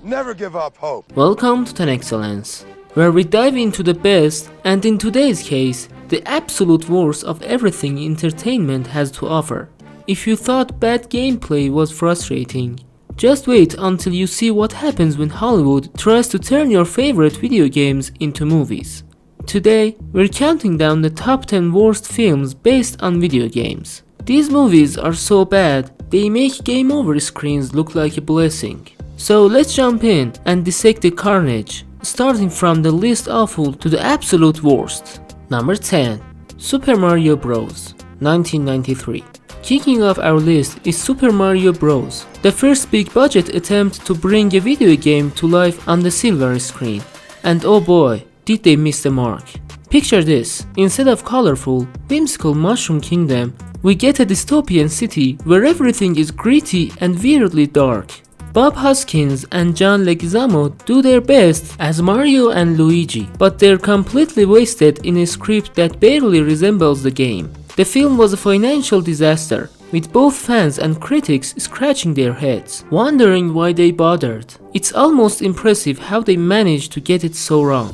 Never give up hope. Welcome to Tenxcellence, where we dive into the best and, in today's case, the absolute worst of everything entertainment has to offer. If you thought bad gameplay was frustrating, just wait until you see what happens when Hollywood tries to turn your favorite video games into movies. Today, we're counting down the top 10 worst films based on video games. These movies are so bad, they make game over screens look like a blessing. So let's jump in and dissect the carnage, starting from the least awful to the absolute worst. Number 10. Super Mario Bros. 1993. Kicking off our list is Super Mario Bros., the first big budget attempt to bring a video game to life on the silver screen. And oh boy, did they miss the mark. Picture this: instead of colorful, whimsical Mushroom Kingdom, we get a dystopian city where everything is gritty and weirdly dark. Bob Hoskins and John Leguizamo do their best as Mario and Luigi, but they're completely wasted in a script that barely resembles the game. The film was a financial disaster, with both fans and critics scratching their heads, wondering why they bothered. It's almost impressive how they managed to get it so wrong.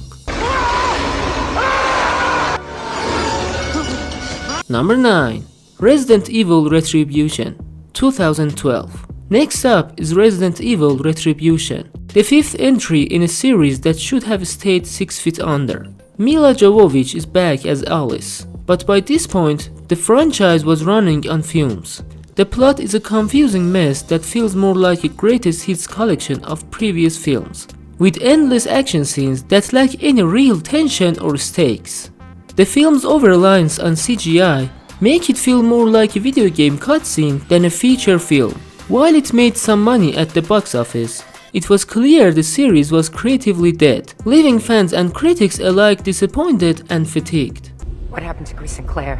Number 9. Resident Evil Retribution, 2012. Next up is Resident Evil Retribution, the fifth entry in a series that should have stayed 6 feet under. Mila Jovovich is back as Alice, but by this point, the franchise was running on fumes. The plot is a confusing mess that feels more like a greatest hits collection of previous films, with endless action scenes that lack any real tension or stakes. The film's over-reliance on CGI make it feel more like a video game cutscene than a feature film. While it made some money at the box office, it was clear the series was creatively dead, leaving fans and critics alike disappointed and fatigued. What happened to Grease and Claire?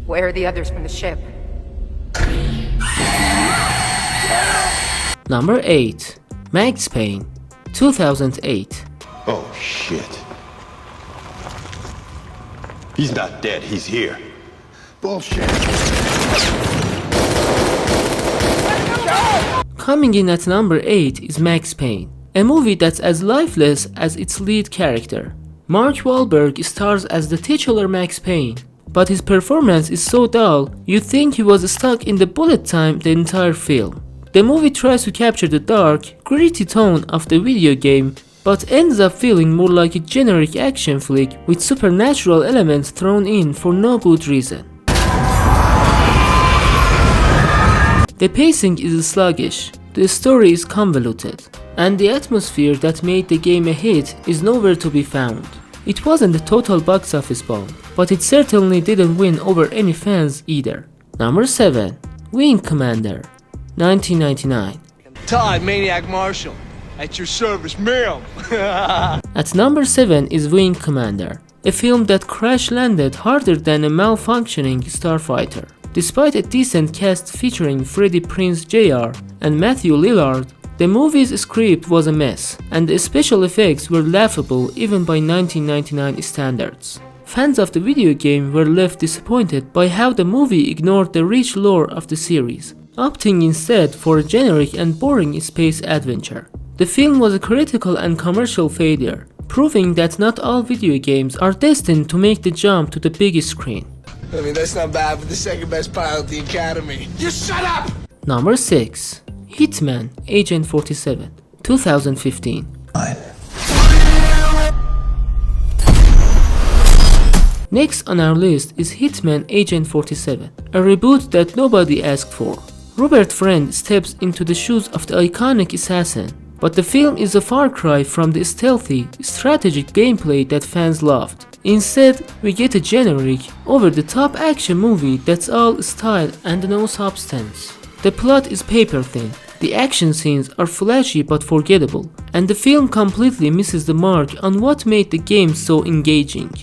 Where are the others from the ship? Number 8. Max Payne, 2008. Oh shit. He's not dead, he's here. Bullshit. Coming in at number 8 is Max Payne, a movie that's as lifeless as its lead character. Mark Wahlberg stars as the titular Max Payne, but his performance is so dull you'd think he was stuck in the bullet time the entire film. The movie tries to capture the dark, gritty tone of the video game, but ends up feeling more like a generic action flick with supernatural elements thrown in for no good reason. The pacing is sluggish, the story is convoluted, and the atmosphere that made the game a hit is nowhere to be found. It wasn't a total box office bomb, but it certainly didn't win over any fans either. Number 7. Wing Commander, 1999. Todd, Maniac Marshall. At your service, ma'am. At number 7 is Wing Commander, a film that crash-landed harder than a malfunctioning starfighter. Despite a decent cast featuring Freddie Prinze Jr. and Matthew Lillard, the movie's script was a mess, and the special effects were laughable even by 1999 standards. Fans of the video game were left disappointed by how the movie ignored the rich lore of the series, opting instead for a generic and boring space adventure. The film was a critical and commercial failure, proving that not all video games are destined to make the jump to the big screen. I mean, that's not bad for the second best pilot at the Academy. You shut up! Number 6. Hitman Agent 47, 2015. Next on our list is Hitman Agent 47, a reboot that nobody asked for. Robert Friend steps into the shoes of the iconic assassin, but the film is a far cry from the stealthy, strategic gameplay that fans loved. Instead, we get a generic, over-the-top action movie that's all style and no substance. The plot is paper-thin, the action scenes are flashy but forgettable, and the film completely misses the mark on what made the game so engaging.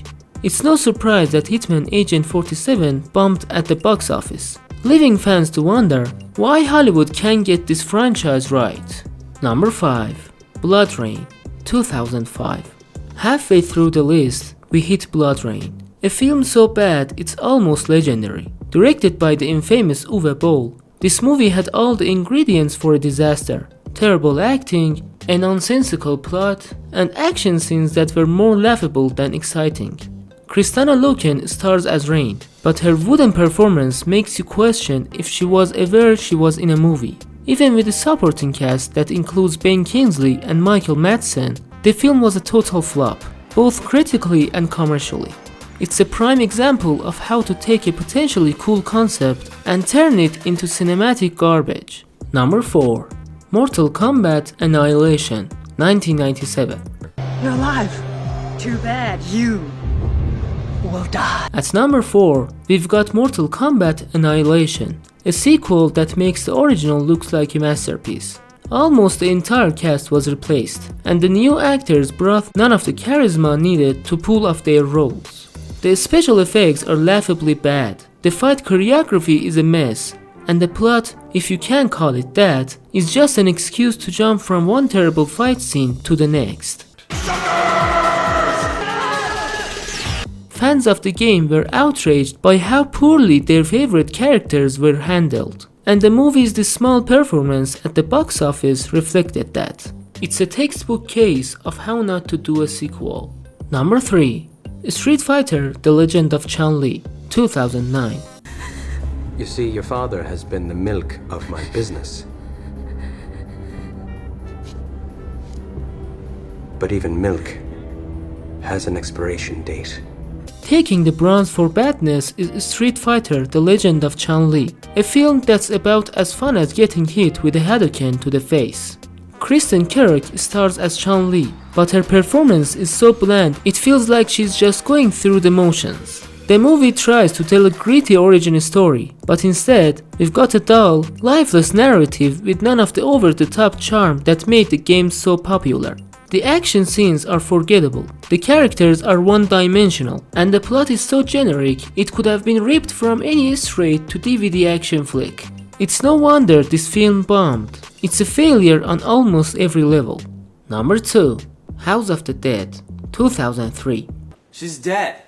It's no surprise that Hitman Agent 47 bombed at the box office, leaving fans to wonder why Hollywood can't get this franchise right. Number 5. Blood Rain, 2005. Halfway through the list, we hit Blood Rain, a film so bad it's almost legendary. Directed by the infamous Uwe Boll, this movie had all the ingredients for a disaster. terrible acting, a nonsensical plot, and action scenes that were more laughable than exciting. Kristanna Loken stars as Rain, but her wooden performance makes you question if she was aware she was in a movie. Even with the supporting cast that includes Ben Kingsley and Michael Madsen, the film was a total flop, both critically and commercially. It's a prime example of how to take a potentially cool concept and turn it into cinematic garbage. Number 4. Mortal Kombat Annihilation, 1997. You're alive. Too bad you will die. At number 4, we've got Mortal Kombat Annihilation, a sequel that makes the original look like a masterpiece. Almost the entire cast was replaced, and the new actors brought none of the charisma needed to pull off their roles. The special effects are laughably bad, the fight choreography is a mess, and the plot, if you can call it that, is just an excuse to jump from one terrible fight scene to the next. Fans of the game were outraged by how poorly their favorite characters were handled, and the movie's small performance at the box office reflected that. It's a textbook case of how not to do a sequel. Number 3. Street Fighter: The Legend of Chun-Li, 2009. You see, your father has been the milk of my business. But even milk has an expiration date. Taking the bronze for badness is Street Fighter: The Legend of Chun-Li, a film that's about as fun as getting hit with a Hadouken to the face. Kristen Kirk stars as Chun-Li, but her performance is so bland it feels like she's just going through the motions. The movie tries to tell a gritty origin story, but instead, we've got a dull, lifeless narrative with none of the over-the-top charm that made the game so popular. The action scenes are forgettable, the characters are one-dimensional, and the plot is so generic it could have been ripped from any straight-to-DVD action flick. It's no wonder this film bombed. It's a failure on almost every level. Number 2. House of the Dead, 2003. She's dead.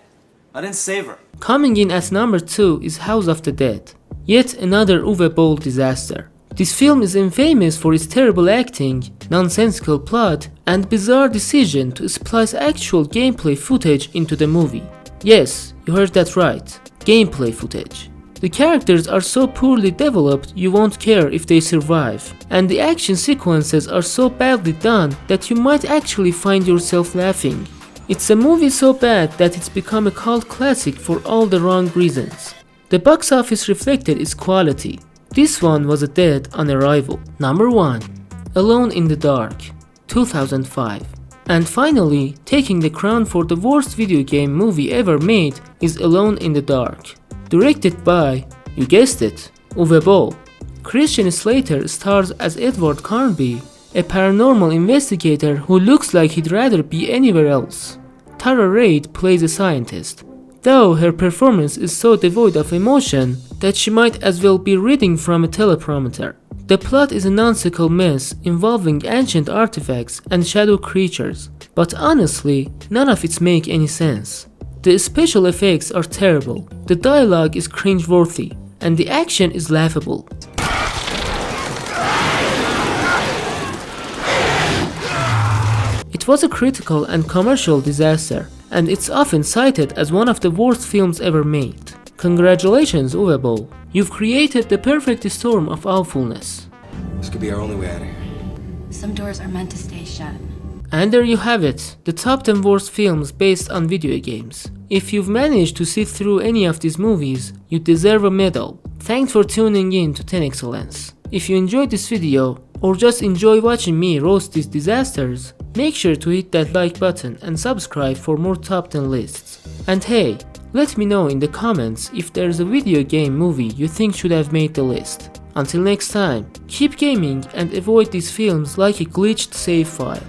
I didn't save her. Coming in at number 2 is House of the Dead, yet another Uwe Boll disaster. This film is infamous for its terrible acting, nonsensical plot, and bizarre decision to splice actual gameplay footage into the movie. Yes, you heard that right, gameplay footage. The characters are so poorly developed you won't care if they survive, and the action sequences are so badly done that you might actually find yourself laughing. It's a movie so bad that it's become a cult classic for all the wrong reasons. The box office reflected its quality. This one was a dead on arrival. Number 1. Alone in the Dark, 2005. And finally, taking the crown for the worst video game movie ever made is Alone in the Dark. Directed by, you guessed it, Uwe Boll. Christian Slater stars as Edward Carnby, a paranormal investigator who looks like he'd rather be anywhere else. Tara Reid plays a scientist, though her performance is so devoid of emotion that she might as well be reading from a teleprompter. The plot is a nonsensical mess involving ancient artifacts and shadow creatures, but honestly, none of it makes any sense. The special effects are terrible, the dialogue is cringeworthy, and the action is laughable. It was a critical and commercial disaster, and it's often cited as one of the worst films ever made. Congratulations, Uwe Boll. You've created the perfect storm of awfulness. This could be our only way out of here. Some doors are meant to stay shut. And there you have it, the top 10 worst films based on video games. If you've managed to sit through any of these movies, you deserve a medal. Thanks for tuning in to Tenxcellence. If you enjoyed this video, or just enjoy watching me roast these disasters, make sure to hit that like button and subscribe for more top 10 lists. And hey, let me know in the comments if there's a video game movie you think should have made the list. Until next time, keep gaming and avoid these films like a glitched save file.